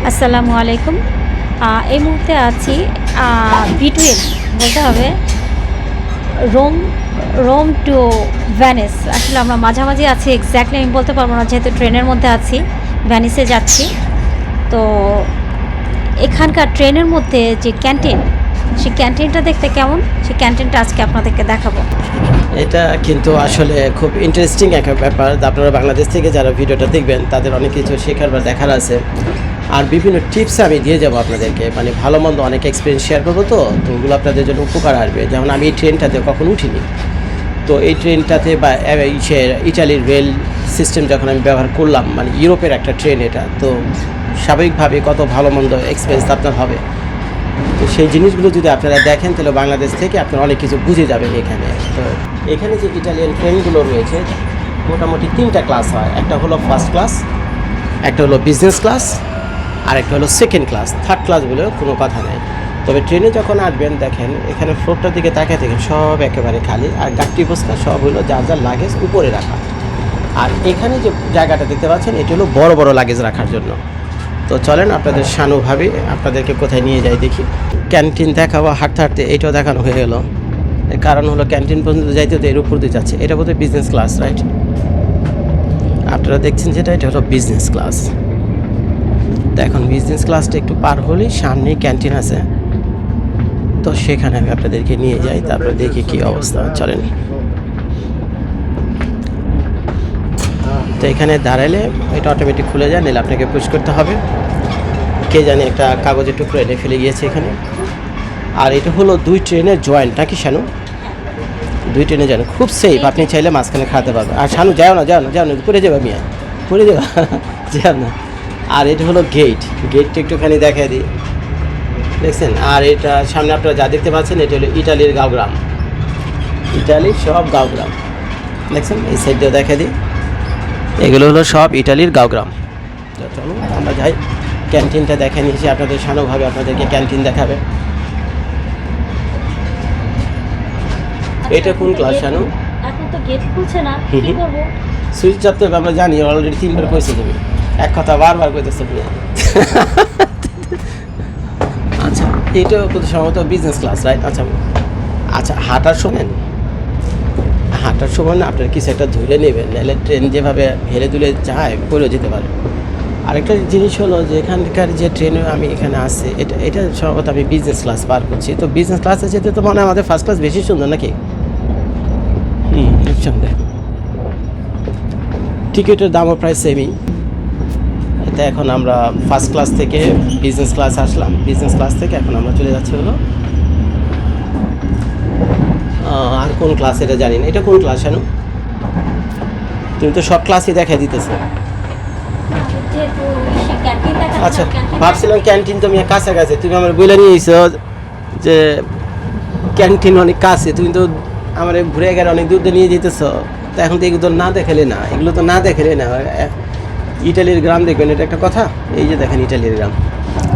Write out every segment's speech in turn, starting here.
আসসালামু আলাইকুম। এই মুহূর্তে আছি বিটুইন বলতে হবে রোম রোম টু ভ্যানিস। আসলে আমরা মাঝামাঝি আছি, এক্স্যাক্টলি আমি বলতে পারবো না যেহেতু ট্রেনের মধ্যে আছি, ভ্যানিসে যাচ্ছি। তো এখানকার ট্রেনের মধ্যে যে ক্যান্টিন, সেই ক্যান্টিনটা দেখতে কেমন, সেই ক্যান্টিনটা আজকে আপনাদেরকে দেখাবো। এটা কিন্তু আসলে খুব ইন্টারেস্টিং একটা ব্যাপার। আপনারা বাংলাদেশ থেকে যারা ভিডিওটা দেখবেন তাদের অনেক কিছু শেখার বা দেখার আছে, আর বিভিন্ন টিপস আমি দিয়ে যাবো আপনাদেরকে, মানে ভালো মন্দ অনেক এক্সপিরিয়েন্স শেয়ার করবো। তো ওগুলো আপনাদের জন্য উপকার আসবে। যেমন আমি এই ট্রেনটাতে কখনো উঠিনি, তো এই ট্রেনটাতে বা ইটালির রেল সিস্টেম যখন আমি ব্যবহার করলাম, মানে ইউরোপের একটা ট্রেন এটা, তো স্বাভাবিকভাবে কত ভালো মন্দ এক্সপিরিয়েন্স আপনার হবে। তো সেই জিনিসগুলো যদি আপনারা দেখেন তাহলে বাংলাদেশ থেকে আপনারা অনেক কিছু বুঝে যাবেন এখানে। তো এখানে যে ইটালিয়ান ট্রেনগুলো রয়েছে মোটামুটি 3টা ক্লাস হয়। একটা হলো ফার্স্ট ক্লাস, একটা হলো বিজনেস ক্লাস, আর একটা হলো সেকেন্ড ক্লাস। থার্ড ক্লাস বলে কোনো কথা নেই। তবে ট্রেনে যখন আসবেন দেখেন এখানে ফ্লোরটার দিকে তাকিয়ে দেখেন সব একেবারে খালি, আর গাড়ি বস্তা সব হলো যার যার লাগেজ উপরে রাখা। আর এখানে যে জায়গাটা দেখতে পাচ্ছেন এটি হলো বড় বড় লাগেজ রাখার জন্য। তো চলেন আপনাদের শানুভাবে আপনাদেরকে কোথায় নিয়ে যাই দেখি। ক্যান্টিন দেখাবো হাঁটতে হাঁটতে, এইটাও দেখানো হয়ে গেল। এর কারণ হলো ক্যান্টিন পর্যন্ত যাইতে তো এর উপর দিয়ে যাচ্ছে। এটা বোধহয় বিজনেস ক্লাস, রাইট? আপনারা দেখছেন যেটা, এটা হলো বিজনেস ক্লাস। তো এখন বিজনেস ক্লাসটা একটু পার হলেই সামনেই ক্যান্টিন আছে, তো সেখানে আমি আপনাদেরকে নিয়ে যাই, তারপরে দেখি কী অবস্থা। চলেন। তো এখানে দাঁড়ালে এটা অটোমেটিক খুলে যায়, নিলে আপনাকে পুশ করতে হবে। কে জানে একটা কাগজের টুকরো এনে ফেলে গিয়েছে এখানে। আর এটা হলো 2 ট্রেনের জয়েন্ট, নাকি শানু? 2 ট্রেনে যান, খুব সেফ। আপনি চাইলে মাঝখানে খাতে পারবেন। আর শানু যাও না পড়ে যাবে মিয়া, পড়ে যাবে যাও না। আর এটা হলো গেটটা একটুখানি দেখাই দিই, দেখছেন? আর এটা সামনে আপনারা যা দেখতে পাচ্ছেন এটা হলো ইটালির গাঁওগ্রাম, ইটালির সব গাঁওগ্রাম দেখছেন। এই সাইডটাও দেখা দিই, এগুলো হলো সব ইটালির গাঁওগ্রাম। তো চলো আমরা যাই, ক্যান্টিনটা দেখে নিয়েছি। আপনাদের শানুভাবে আপনাদেরকে ক্যান্টিন দেখাবে। এটা কোন ক্লাস শানু? এখন তো গেট খুলছে না, কি করব? সুইচ চাপতে হবে, আমরা জানি, অলরেডি 3বার কইছে তুমি, এক কথা বারবার কইতেছো তুমি। আচ্ছা, এটা সম্ভবত বিজনেস ক্লাস, রাইট? আচ্ছা হাঁটার সময় না আপনার কিছু একটা ধরে নেবেন, নাহলে ট্রেন যেভাবে হেলে দুলে যায় পড়েও যেতে পারে। আরেকটা জিনিস হলো যে এখানকার যে ট্রেনে আমি এখানে আসছি, এটা সম্ভবত আমি বিজনেস ক্লাস পার করছি। তো বিজনেস ক্লাসে যেতে তো মনে হয় আমাদের ফার্স্ট ক্লাস বেশি সুন্দর, নাকি? নিঃসন্দেহে টিকিটের দামও প্রায় সেমই। এটা এখন আমরা ফার্স্ট ক্লাস থেকে বিজনেস ক্লাস আসলাম, বিজনেস ক্লাস থেকে এখন আমরা চলে যাচ্ছি হলো আর কোন ক্লাস এটা জানি না। এটা কোন ক্লাস জানো? তুমি তো সব ক্লাসই দেখাই দিতেছো। আচ্ছা, ভাবছিলাম ক্যান্টিন তুমি কাছাকাছি, তুমি আমার বলে নিয়ে এসো যে ক্যান্টিন অনেক কাছে, তুমি তো আমার ঘুরে গেলে অনেক দূর নিয়ে যেতেছ। তো এখন তো এগুলো না দেখালে না, ইটালির গ্রাম দেখবেন, এটা একটা কথা। এই যে দেখেন ইটালির গ্রাম।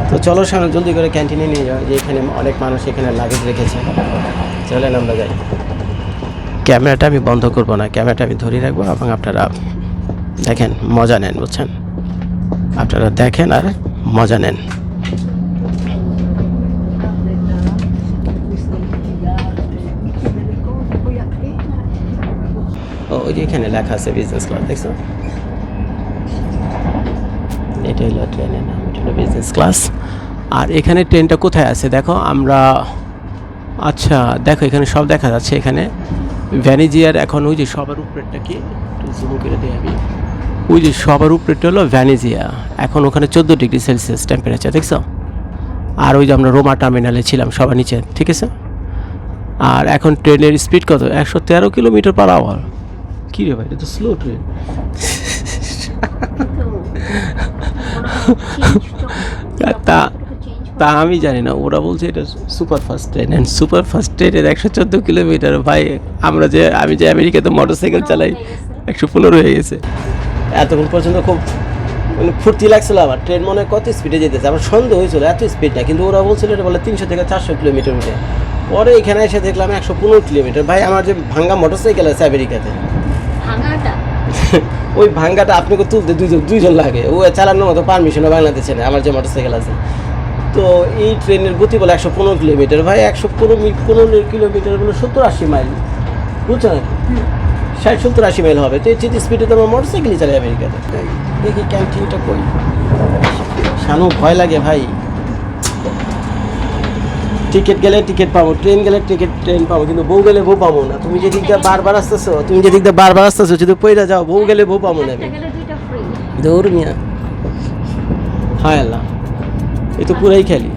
তো চলো সামনে জলদি করে ক্যান্টিনে নিয়ে যাও, যে এখানে অনেক মানুষ এখানে লাগেজ রেখেছে। চলেন আমরা যাই। ক্যামেরাটা আমি বন্ধ করবো না, ক্যামেরাটা আমি ধরে রাখবো এবং আপনারা দেখেন, মজা নেন, বুঝছেন? আপনারা দেখেন আর মজা নেন। ওই যে এখানে লেখা আছে বিজনেস ক্লাস, দেখছো? এটা হলো ট্রেনের নাম, এটা হলো বিজনেস ক্লাস। আর এখানে ট্রেনটা কোথায় আছে দেখো আমরা। আচ্ছা দেখো এখানে সব দেখা যাচ্ছে। এখানে ভ্যানিজিয়ার এখন ওই যে সবার উপরেরটা কি একটু জুম করে দিয়ে আমি, ওই যে সবার উপরেরটা হলো ভ্যানিজিয়া। এখন ওখানে 14 ডিগ্রি সেলসিয়াস টেম্পারেচার, দেখছো? আর ওই যে আমরা রোমা টার্মিনালে ছিলাম সবার নিচে, ঠিক আছে? আর এখন ট্রেনের স্পিড কত? 113 কিলোমিটার পার আওয়ার। কী রে ভাই, এটা তো স্লো ট্রেন। তা আমি জানি না, ওরা বলছে এটা super fast train, and super fast ট্রেনের 114 কিলোমিটার। ভাই আমি যে আমেরিকাতে মোটরসাইকেল চালাই 115 হয়ে গেছে। এতক্ষণ পর্যন্ত খুব ফুর্তি লাগছিল। আমার ট্রেন মনে হয় কত স্পিডে যেতেছে, আমার সন্দেহ হয়েছিল এত স্পিড না, কিন্তু ওরা বলছিল এটা বলে 300 থেকে 400 কিলোমিটার উঠে। পরে এখানে এসে দেখলাম 115 কিলোমিটার। ভাই আমার যে ভাঙ্গা মোটরসাইকেল আছে আমেরিকাতে, ওই ভাঙ্গাটা আপনাকে তুলতে দুইজন লাগে, ও চালানোর মতো পারমিশনও বাংলাদেশে নেই আমার যে মোটরসাইকেল আছে। তো এই ট্রেনের গতি বলে 115 কিলোমিটার, ভাই 115 কিলোমিটার বলে 70-80 মাইল, বুঝছেন? 60-70-80 মাইল হবে। তো এই স্পিডে তো আমার মোটরসাইকেলই চালাই আমেরিকাতে। দেখি ক্যান্টিনটা কই, শানু ভয় লাগে ভাই। টিকিট গেলে টিকিট পাবো, ট্রেন গেলে ট্রেন পাবো, কিন্তু বউ গেলে বউ পাবো না। তুমি যেদিকটা বারবার আসতেছো যদি পয়রা যাও, বউ গেলে বউ পাবো না। দৌড় মিয়া, হায় আল্লাহ, এই তো পুরাই খেলি।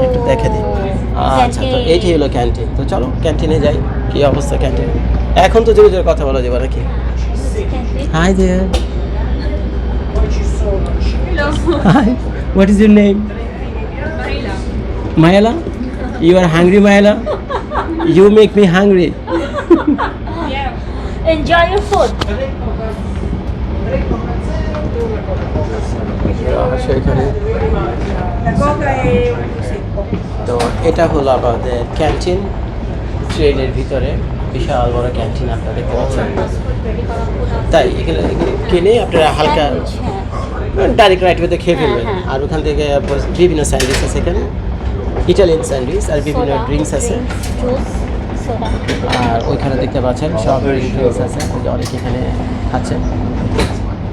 একটু দেখে দিই। আচ্ছা, তো এইটাই হলো ক্যান্টিন। তো চলো ক্যান্টিনে যাই। কি অবস্থা ক্যান্টিনে? এখন তো জোরে জোরে কথা বলা যাবে নাকি? Hi there, hi, what is your name? Mayala? You are hungry, Mayala? You make me hungry. Enjoy your food. তো এটা হলো আমাদের ক্যান্টিন, ট্রেনের ভিতরে বিশাল বড় ক্যান্টিন আপনারা দেখতে পাচ্ছেন। তাই এখানে কিনে আপনারা হালকা ডাইরেক্ট রাইট ওয়েতে খেয়ে ফেলবেন। আর ওখান থেকে বিভিন্ন স্যান্ডউইচ আছে, এখানে ইটালিয়ান স্যান্ডউইচ আর বিভিন্ন ড্রিঙ্কস আছে। আর ওইখানে দেখতে পাচ্ছেন সব ড্রিঙ্কস আছে, অনেকে এখানে খাচ্ছেন।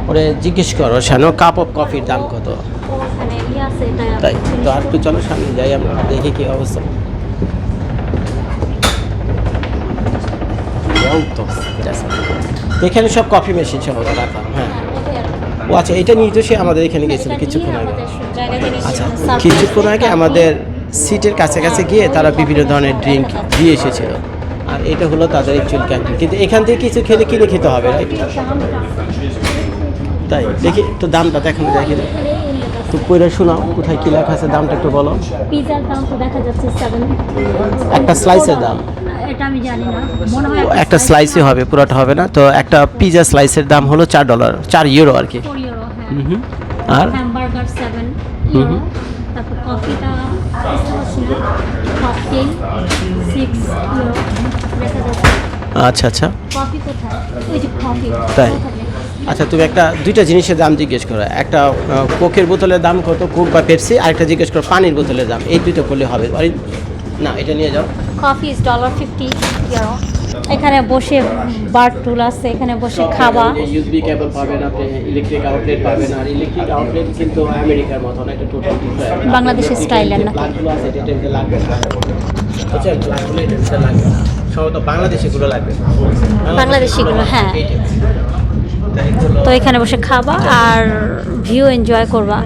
ওরে জিজ্ঞেস করো শানু কাপ অফ কফির দাম কত। তাই তো আর একটু চলো সামনে যাই, আমরা দেখি কি অবস্থা। এখানে সব কফি মেশিন সহ রাখা। হ্যাঁ, ও আচ্ছা, এটা নিয়ে তো সে আমাদের এখানে গেছিল কিছুক্ষণ আগে। আচ্ছা, কিছুক্ষণ আগে আমাদের সিটের কাছাকাছি গিয়ে তারা বিভিন্ন ধরনের ড্রিঙ্ক দিয়ে এসেছিল। আর এটা হলো তাদের অ্যাকচুয়াল ক্যান্টিন, কিন্তু এখান থেকে কিছু কিনে খেতে হবে, রাইট? তাই দেখি একটু দামটা দেখানো যায় কিনা। তো পয়রা শোনাও কোথায় কী লেখা আছে, দামটা একটু বলো। পিজার দাম তো দেখা যাচ্ছে 7। একটা স্লাইসের দাম, এটা আমি জানি না, মনে হয় একটা স্লাইসই হবে, পুরোটা হবে না। তো একটা পিজা স্লাইসের দাম হলো $4, 4 ইউরো আর কি। 4 ইউরো। হ্যাঁ, আর হ্যামবার্গার 7 ইউরো। তারপর কফিটা ককটেল 6 ইউরো দেখা যাচ্ছে। আচ্ছা আচ্ছা, কফি কোথায়? ওই যে কফি। তাই আচ্ছা, তুমি দুইটা জিনিসের দাম জিজ্ঞেস করো। একটা কোকের বোতলের দাম কত, কোক বা পেপসি, আর একটা জিজ্ঞেস করো পানির বোতলের দাম। এই দুটো করলে হবে। না, এটা নিয়ে যাও। Coffee is $50 euro. এখানে বসে বার টুল আছে, এখানে বসে খাবা। ইউএসবি কেবল পাবেন আপনি, ইলেকট্রিক আউটলেট পাবেন। আর ইলেকট্রিক আউটলেট কিন্তু আমেরিকার মতো না, এটা টোটাল ডিফারেন্ট। বাংলাদেশের স্টাইলের না। প্লাগগুলো আছে, এটা টেবিলে লাগবে না। আচ্ছা, প্লাগগুলো এটা লাগবে না, সম্ভবত বাংলাদেশিগুলো লাগবে। বাংলাদেশিগুলো, হ্যাঁ। তো এখানে বসে খাবা আর ভিউ এনজয় করবা।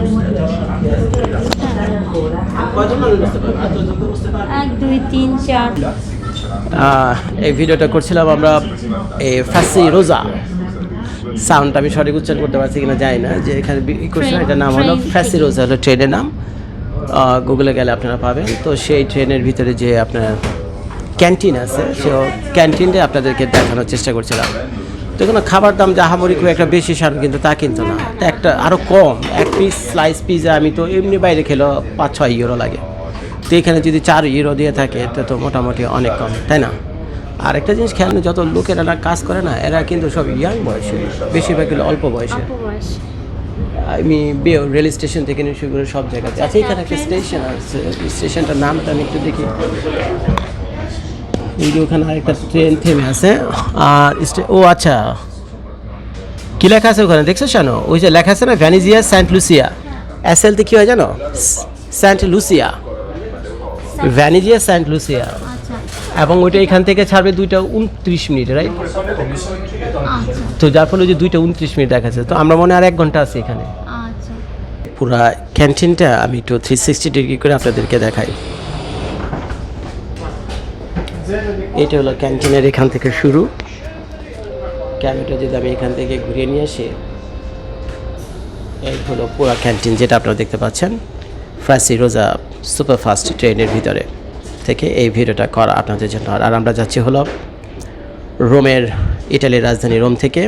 1 2 3 4। এই ভিডিওটা করছিলাম আমরা এই ফাসি রোজা, সাউন্ড আমি সঠিক উচ্চারণ করতে পারছি কিনা জানি না, যে এখানে করছিলাম। এটার নাম হলো ফাসি রোজা, হলো ট্রেনের নাম। গুগলে গেলে আপনারা পাবেন। তো সেই ট্রেনের ভিতরে যে আপনার ক্যান্টিন আছে, সে ক্যান্টিনটা আপনাদেরকে দেখানোর চেষ্টা করছিলাম। তো কোনো খাবার দাম জাহামরি খুব একটা বেশি সার, কিন্তু তা কিন্তু না, একটা আরও কম। এক পিস স্লাইস পিজা আমি তো এমনি বাইরে খেলেও 5-6 ইউরো লাগে। তো এখানে যদি 4 ইউরো দিয়ে থাকে তো মোটামুটি অনেক কম, তাই না? আর একটা জিনিস খেয়াল, যত লোকেরা কাজ করে না, এরা কিন্তু সব ইয়াং বয়সে, বেশিরভাগ অল্প বয়সে। আমি রেল স্টেশন থেকে নিয়ে শুরু করে সব জায়গাতে। আচ্ছা, এখানে একটা স্টেশন আছে, স্টেশনটার নামটা আমি একটু দেখি। এই যে ওখানে আরেকটা ট্রেন থেমে আছে। আর ও আচ্ছা, কী লেখা আছে ওখানে দেখছো জানো? ওই যে লেখা আছে না, ভ্যানিজিয়া সেন্ট লুসিয়া। এসএলতে কী হয় জানো? সেন্ট লুসিয়া, ভ্যানিজিয়া সেন্ট লুসিয়া। এবং ওইটা এখান থেকে ছাড়বে 2:29 মিনিট, রাইট? তো যার ফলে ওই যে 2:29 মিনিট দেখাচ্ছে। তো আমরা মনে হয় আর 1 ঘন্টা আছি এখানে। পুরা ক্যান্টিনটা আমি একটু 360 ডিগ্রি করে আপনাদেরকে দেখাই। এটা হলো ক্যান্টিনের এখান থেকে শুরু। ক্যামেরাটা যদি আমি এখান থেকে ঘুরিয়ে নিয়ে আসি, এই হলো পুরো ক্যান্টিন যেটা আপনারা দেখতে পাচ্ছেন। ফ্রাসি রোজা সুপারফাস্ট ট্রেনের ভিতরে থেকে এই ভিডিওটা করা আপনাদের জন্য। আর আমরা যাচ্ছি হলো রোমের, ইটালির রাজধানী রোম থেকে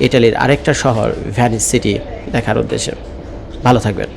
ইটালির আরেকটা শহর ভ্যানিস সিটি দেখার উদ্দেশ্যে। ভালো থাকবেন।